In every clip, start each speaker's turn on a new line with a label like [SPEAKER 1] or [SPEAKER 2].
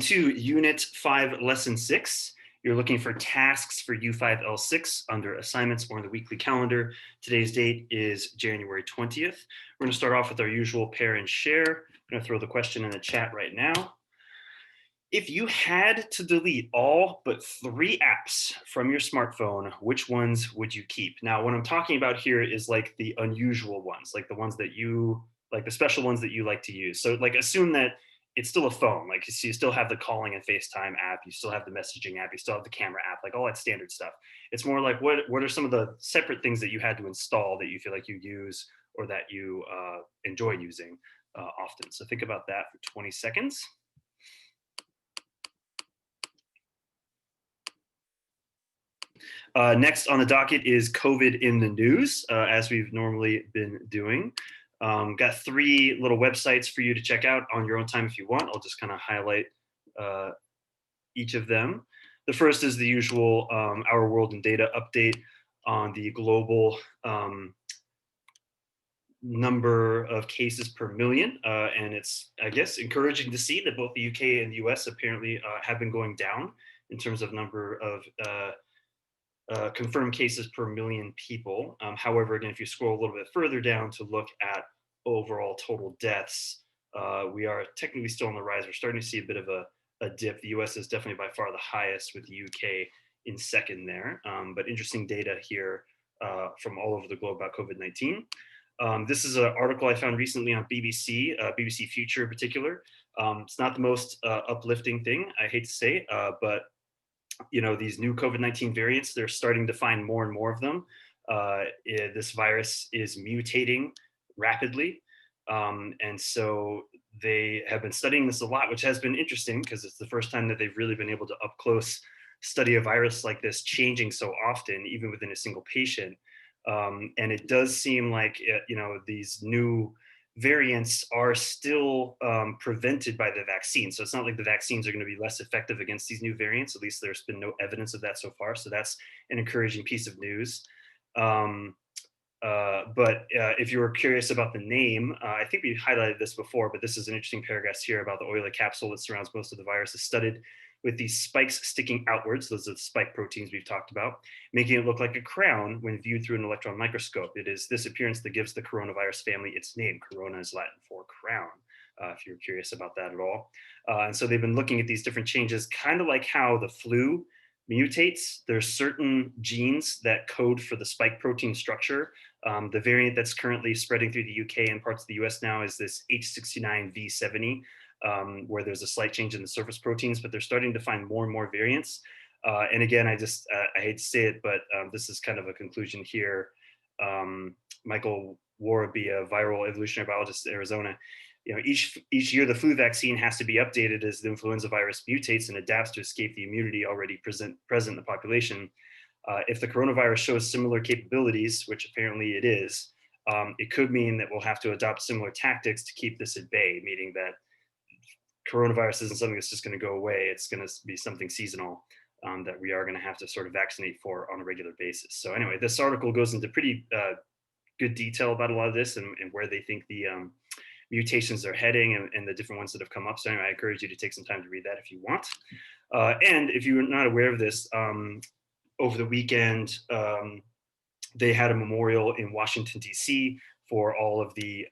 [SPEAKER 1] to Unit 5, Lesson 6. You're looking for tasks for U5L6 under assignments or in the weekly calendar. Today's date is January 20th. We're going to start off with our usual pair and share. I'm going to throw the question in the chat right now. If you had to delete all but 3 apps from your smartphone, which ones would you keep? Now, what I'm talking about here is like the unusual ones, like the ones that you, like the special ones that you like to use. So like assume that it's still a phone, like so you still have the calling and FaceTime app, you still have the messaging app, you still have the camera app, like all that standard stuff. It's more like what are some of the separate things that you had to install that you feel like you use or that you enjoy using often. So think about that for 20 seconds. Next on the docket is COVID in the news, as we've normally been doing. Got 3 little websites for you to check out on your own time if you want. I'll just kind of highlight each of them. The first is the usual Our World in Data update on the global number of cases per million. And it's, I guess, encouraging to see that both the UK and the US apparently have been going down in terms of number of confirmed cases per million people. However, again, if you scroll a little bit further down to look at overall total deaths, we are technically still on the rise. We're starting to see a bit of a dip. The US is definitely by far the highest, with the UK in second there. But interesting data here from all over the globe about COVID-19. This is an article I found recently on BBC, BBC Future in particular. It's not the most uplifting thing, I hate to say, but you know, these new COVID-19 variants, they're starting to find more and more of them. This virus is mutating rapidly. And so they have been studying this a lot, which has been interesting because it's the first time that they've really been able to up close study a virus like this changing so often, even within a single patient. And it does seem like, you know, these new variants are still prevented by the vaccine. So it's not like the vaccines are going to be less effective against these new variants. At least there's been no evidence of that so far. So that's an encouraging piece of news. But if you were curious about the name, I think we highlighted this before, but this is an interesting paragraph here about the oily capsule that surrounds most of the virus is studded with these spikes sticking outwards. Those are the spike proteins we've talked about, making it look like a crown when viewed through an electron microscope. It is this appearance that gives the coronavirus family its name. Corona is Latin for crown, if you're curious about that at all. And so they've been looking at these different changes, kind of like how the flu mutates. There's certain genes that code for the spike protein structure. The variant that's currently spreading through the UK and parts of the US now is this H69V70, where there's a slight change in the surface proteins, but they're starting to find more and more variants. And again, I hate to say it, but this is kind of a conclusion here. Michael Warraby, a viral evolutionary biologist at Arizona, you know, each year the flu vaccine has to be updated as the influenza virus mutates and adapts to escape the immunity already present in the population. If the coronavirus shows similar capabilities, which apparently it is, it could mean that we'll have to adopt similar tactics to keep this at bay, meaning that coronavirus isn't something that's just going to go away. It's going to be something seasonal that we are going to have to sort of vaccinate for on a regular basis. So anyway, this article goes into pretty good detail about a lot of this and where they think the mutations are heading and the different ones that have come up. So anyway, I encourage you to take some time to read that if you want. And if you're not aware of this, over the weekend, they had a memorial in Washington, D.C. for all of the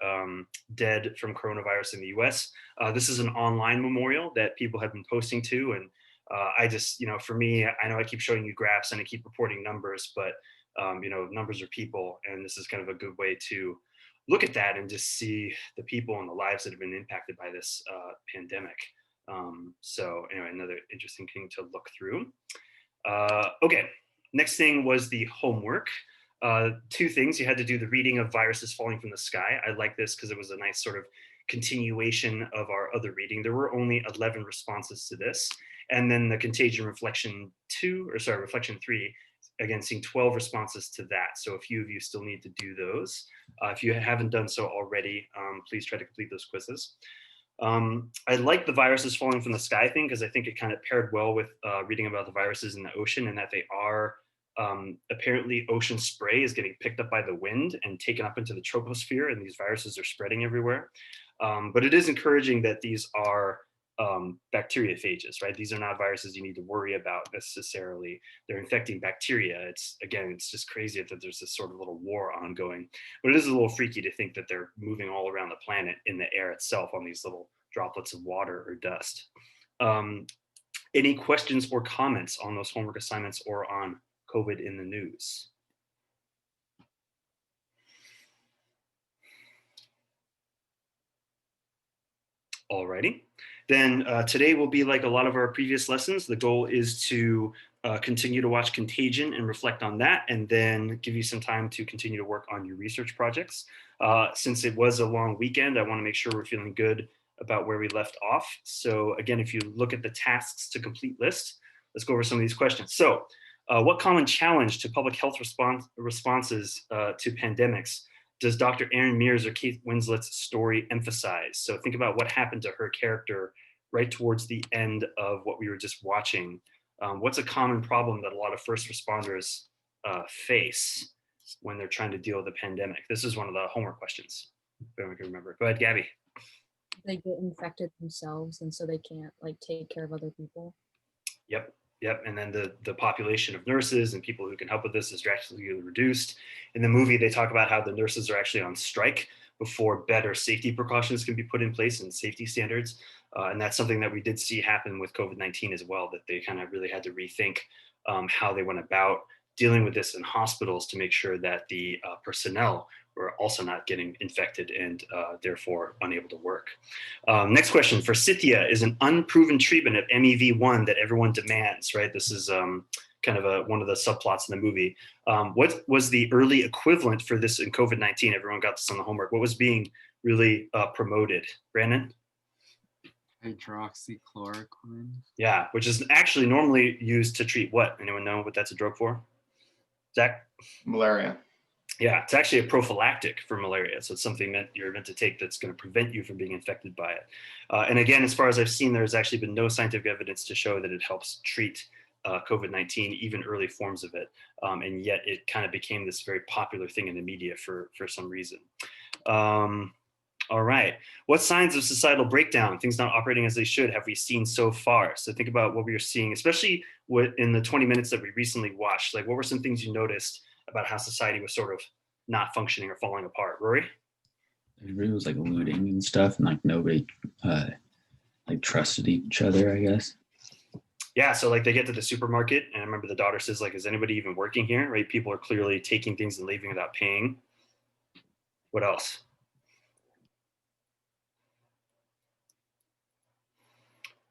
[SPEAKER 1] dead from coronavirus in the US. This is an online memorial that people have been posting to. And I just, you know, for me, I know I keep showing you graphs and I keep reporting numbers, but, you know, numbers are people. And this is kind of a good way to look at that and just see the people and the lives that have been impacted by this pandemic. So anyway, another interesting thing to look through. Okay, next thing was the homework. 2 things. You had to do the reading of Viruses Falling from the Sky. I like this because it was a nice sort of continuation of our other reading. There were only 11 responses to this. And then the Contagion Reflection 3, again, seeing 12 responses to that. So a few of you still need to do those. If you haven't done so already, please try to complete those quizzes. I like the Viruses Falling from the Sky thing because I think it kind of paired well with reading about the viruses in the ocean and that they are apparently ocean spray is getting picked up by the wind and taken up into the troposphere, and these viruses are spreading everywhere. But it is encouraging that these are bacteriophages, right? These are not viruses you need to worry about necessarily. They're infecting bacteria. It's just crazy that there's this sort of little war ongoing. But it is a little freaky to think that they're moving all around the planet in the air itself on these little droplets of water or dust. Any questions or comments on those homework assignments or on COVID in the news? Alrighty. Then today will be like a lot of our previous lessons. The goal is to continue to watch Contagion and reflect on that, and then give you some time to continue to work on your research projects. Since it was a long weekend, I want to make sure we're feeling good about where we left off. So again, if you look at the tasks to complete list, let's go over some of these questions. So what common challenge to public health responses to pandemics does Dr. Erin Mears or Kate Winslet's story emphasize? So think about what happened to her character right towards the end of what we were just watching. What's a common problem that a lot of first responders face when they're trying to deal with a pandemic? This is one of the homework questions, if anyone can remember. Go ahead, Gabby.
[SPEAKER 2] They get infected themselves, and so they can't like take care of other people.
[SPEAKER 1] Yep. Yep. And then the population of nurses and people who can help with this is drastically reduced. In the movie, they talk about how the nurses are actually on strike before better safety precautions can be put in place and safety standards. And that's something that we did see happen with COVID-19 as well, that they kind of really had to rethink how they went about dealing with this in hospitals to make sure that the personnel were also not getting infected and therefore unable to work. Next question. Forsythia is an unproven treatment of MEV1 that everyone demands, right? This is kind of one of the subplots in the movie. What was the early equivalent for this in COVID-19? Everyone got this on the homework. What was being really promoted? Brandon?
[SPEAKER 3] Hydroxychloroquine.
[SPEAKER 1] Yeah, which is actually normally used to treat what? Anyone know what that's a drug for? Zach?
[SPEAKER 4] Malaria.
[SPEAKER 1] Yeah, it's actually a prophylactic for malaria. So it's something that you're meant to take that's going to prevent you from being infected by it. And again, as far as I've seen, there's actually been no scientific evidence to show that it helps treat COVID-19, even early forms of it. And yet it kind of became this very popular thing in the media for some reason. All right. What signs of societal breakdown, things not operating as they should, have we seen so far? So think about what we were seeing, especially in the 20 minutes that we recently watched. Like, what were some things you noticed about how society was sort of not functioning or falling apart? Rory?
[SPEAKER 5] Everybody was like looting and stuff, and like nobody like trusted each other, I guess.
[SPEAKER 1] Yeah, so like they get to the supermarket, and I remember the daughter says, like, is anybody even working here? Right? People are clearly taking things and leaving without paying. What else?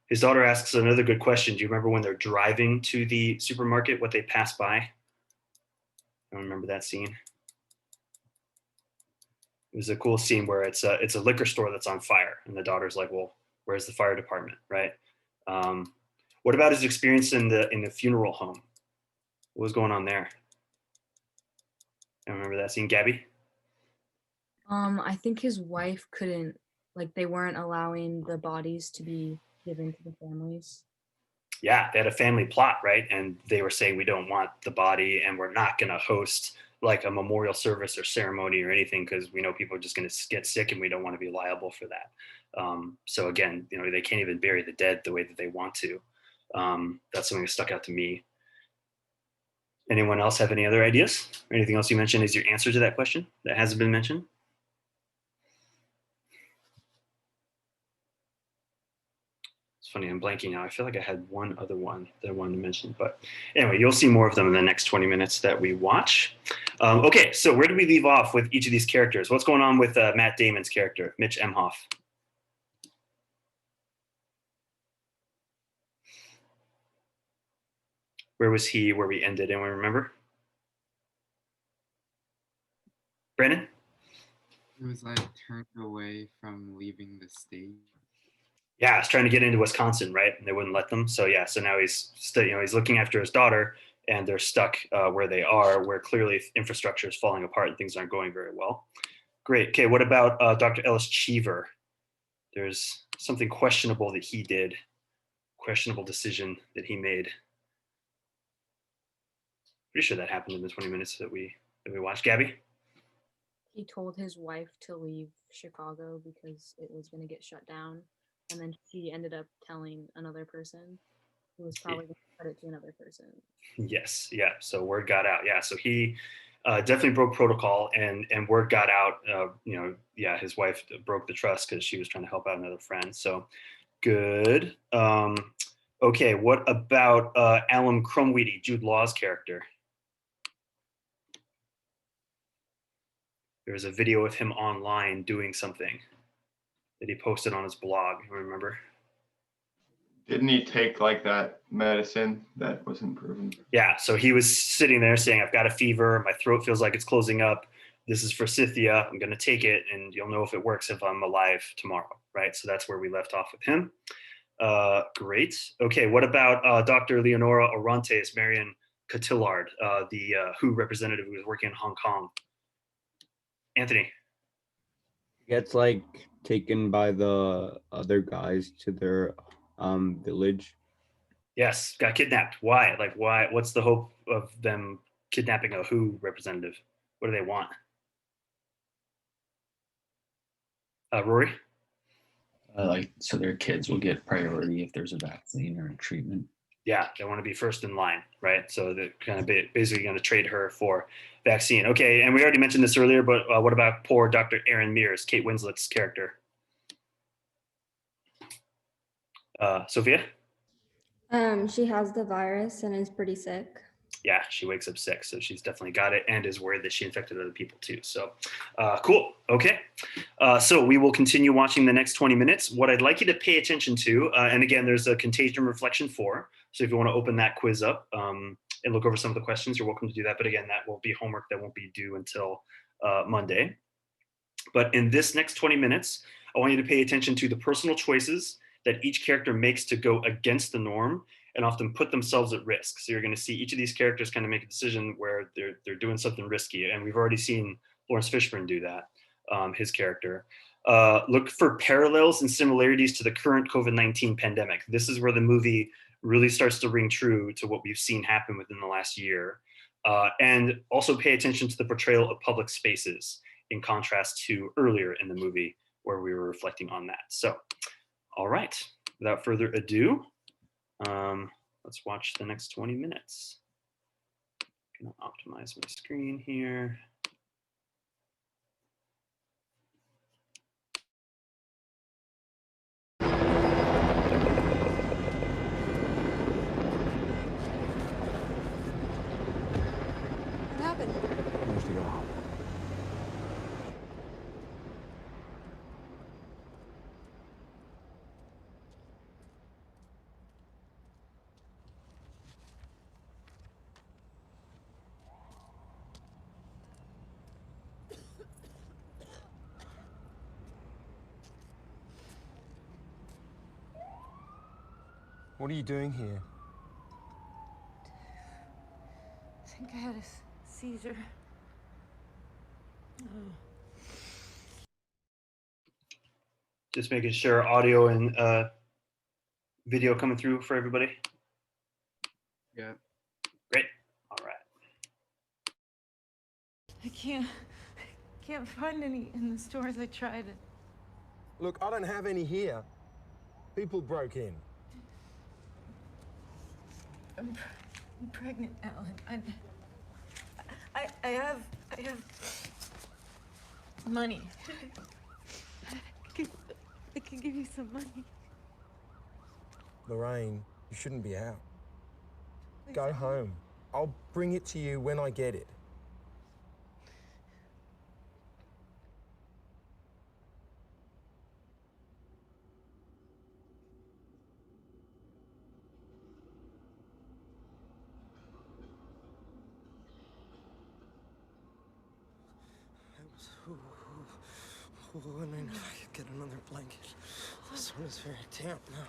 [SPEAKER 1] His daughter asks another good question. Do you remember when they're driving to the supermarket, what they pass by? I don't remember that scene. It was a cool scene where it's a liquor store that's on fire, and the daughter's like, "Well, where's the fire department?" Right? What about his experience in the funeral home? What was going on there? I remember that scene, Gabby.
[SPEAKER 2] I think his wife couldn't, like, they weren't allowing the bodies to be given to the families.
[SPEAKER 1] Yeah, they had a family plot, right? And they were saying we don't want the body, and we're not going to host like a memorial service or ceremony or anything because we know people are just going to get sick, and we don't want to be liable for that. So again, they can't even bury the dead the way that they want to. That's something that stuck out to me. Anyone else have any other ideas or anything else you mentioned as your answer to that question that hasn't been mentioned? It's funny, I'm blanking now. I feel like I had one other one that I wanted to mention, but anyway, you'll see more of them in the next 20 minutes that we watch. Okay, so where did we leave off with each of these characters? What's going on with Matt Damon's character, Mitch Emhoff? Where was he where we ended? Anyone remember? Brandon?
[SPEAKER 3] It was like turned away from leaving the state.
[SPEAKER 1] Yeah, he's trying to get into Wisconsin, right? And they wouldn't let them. So yeah, so now he's he's looking after his daughter, and they're stuck where they are, where clearly infrastructure is falling apart and things aren't going very well. Great. Okay, what about Dr. Ellis Cheever? There's something questionable that he did, questionable decision that he made. Pretty sure that happened in the 20 minutes that we watched. Gabby?
[SPEAKER 2] He told his wife to leave Chicago because it was going to get shut down. and then she ended up telling another person who was probably going to spread it to another person.
[SPEAKER 1] Yes, yeah. So word got out. Yeah, so he definitely broke protocol, and word got out. Yeah, his wife broke the trust because she was trying to help out another friend. So good. Okay, what about Alan Crumweedy, Jude Law's character? There was a video of him online doing something that he posted on his blog. Remember?
[SPEAKER 4] Didn't he take like that medicine that wasn't proven?
[SPEAKER 1] Yeah, so he was sitting there saying, I've got a fever, my throat feels like it's closing up. This is forsythia. I'm going to take it, and you'll know if it works if I'm alive tomorrow, right? So that's where we left off with him. Great. Okay, what about Dr. Leonora Orantes, Marion Cotillard, the WHO representative who was working in Hong Kong? Anthony.
[SPEAKER 6] Gets like taken by the other guys to their village.
[SPEAKER 1] Yes, got kidnapped. Why? Like, why? What's the hope of them kidnapping a WHO representative? What do they want? Rory?
[SPEAKER 5] Like, so their kids will get priority if there's a vaccine or a treatment.
[SPEAKER 1] Yeah, they want to be first in line, right? So they're kind of basically going to trade her for vaccine. Okay, and we already mentioned this earlier, but what about poor Dr. Erin Mears, Kate Winslet's character? Sophia?
[SPEAKER 7] She has the virus and is pretty sick.
[SPEAKER 1] Yeah, she wakes up sick, so she's definitely got it and is worried that she infected other people too. So cool. Okay. So we will continue watching the next 20 minutes. What I'd like you to pay attention to, and again, there's a contagion reflection 4. So if you want to open that quiz up and look over some of the questions, you're welcome to do that. But again, that will be homework that won't be due until Monday. But in this next 20 minutes, I want you to pay attention to the personal choices that each character makes to go against the norm and often put themselves at risk. So you're going to see each of these characters kind of make a decision where they're doing something risky. And we've already seen Lawrence Fishburne do that, his character. Look for parallels and similarities to the current COVID-19 pandemic. This is where the movie really starts to ring true to what we've seen happen within the last year. And also pay attention to the portrayal of public spaces in contrast to earlier in the movie where we were reflecting on that. So, all right, without further ado, let's watch the next 20 minutes. I'm gonna optimize my screen here.
[SPEAKER 7] What happened?
[SPEAKER 8] What are you doing here?
[SPEAKER 9] I think I had a seizure.
[SPEAKER 1] Just making sure audio and video coming through for everybody.
[SPEAKER 3] Yeah.
[SPEAKER 1] Great. All right.
[SPEAKER 9] I can't find any in the stores. I tried it.
[SPEAKER 8] Look, I don't have any here. People broke in.
[SPEAKER 9] I'm pregnant, Alan. I have money. I can give you some money.
[SPEAKER 8] Lorraine, you shouldn't be out. Go home. I'll bring it to you when I get it. Wondering if I could get another blanket. This one is very damp now.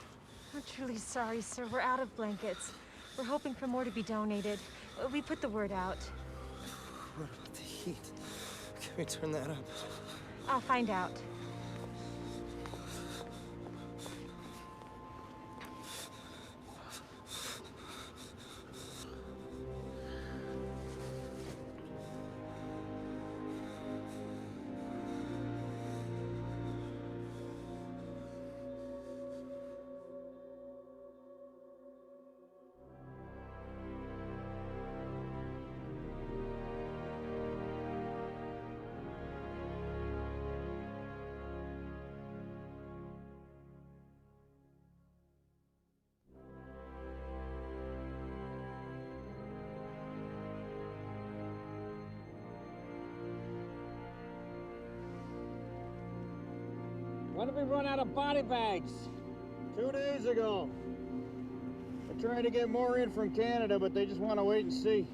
[SPEAKER 10] I'm truly sorry, sir. We're out of blankets. We're hoping for more to be donated. We put the word out.
[SPEAKER 8] What about the heat? Can we turn that up?
[SPEAKER 10] I'll find out.
[SPEAKER 11] When did we run out of body bags?
[SPEAKER 12] 2 days ago. We're trying to get more in from Canada, but they just want to wait and see.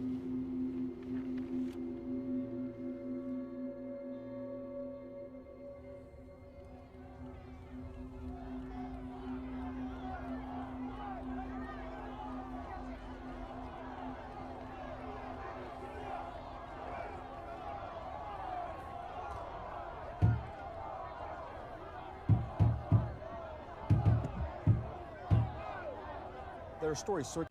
[SPEAKER 8] There are stories circulating.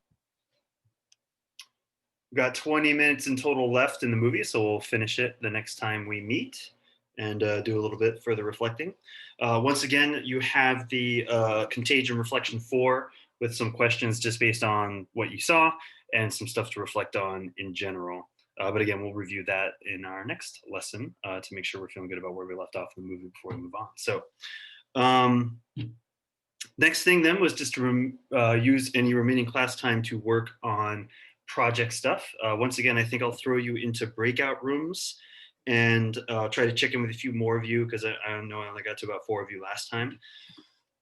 [SPEAKER 1] We've got 20 minutes in total left in the movie, so we'll finish it the next time we meet and do a little bit further reflecting. Once again, you have the Contagion Reflection 4 with some questions just based on what you saw and some stuff to reflect on in general. But again, we'll review that in our next lesson to make sure we're feeling good about where we left off in the movie before we move on. So next thing then was just to use any remaining class time to work on project stuff. Once again, I think I'll throw you into breakout rooms and try to check in with a few more of you because I know I only got to about 4 of you last time.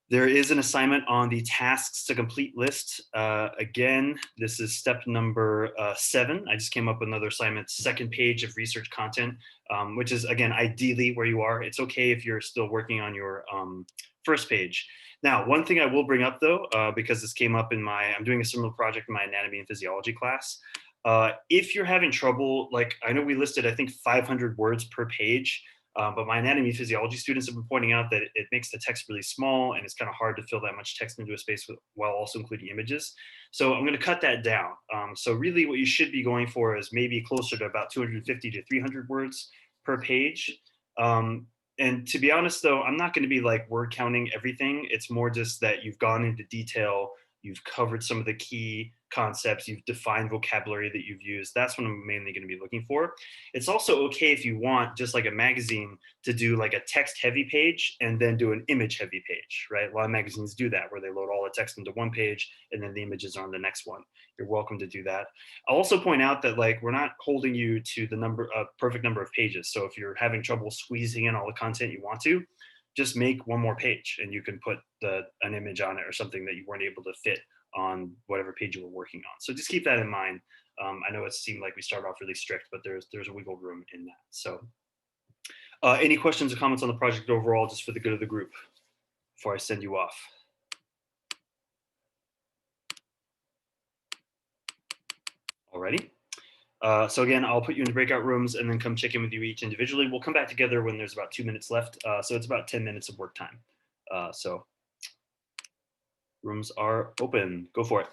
[SPEAKER 1] There is an assignment on the tasks to complete list. Again, this is step number 7. I just came up with another assignment, second page of research content, which is, again, ideally where you are. It's okay if you're still working on your first page. Now, one thing I will bring up though, because this came up in I'm doing a similar project in my anatomy and physiology class. If you're having trouble, like I know we listed, I think 500 words per page, but my anatomy and physiology students have been pointing out that it makes the text really small and it's kind of hard to fill that much text into a space while also including images. So I'm going to cut that down. So really what you should be going for is maybe closer to about 250 to 300 words per page. And to be honest though, I'm not going to be like word counting everything. It's more just that you've gone into detail, you've covered some of the key concepts, you've defined vocabulary that you've used. That's what I'm mainly going to be looking for. It's also okay if you want, just like a magazine, to do like a text heavy page and then do an image heavy page, right? A lot of magazines do that where they load all the text into one page and then the images are on the next one. You're welcome to do that. I'll also point out that like we're not holding you to the perfect number of pages. So if you're having trouble squeezing in all the content you want to, just make one more page and you can put an image on it or something that you weren't able to fit on whatever page you were working on. So just keep that in mind. I know it seemed like we started off really strict, but there's a wiggle room in that. So any questions or comments on the project overall, just for the good of the group before I send you off? Alrighty. So again, I'll put you into breakout rooms and then come check in with you each individually. We'll come back together when there's about 2 minutes left. So it's about 10 minutes of work time. So rooms are open. Go for it.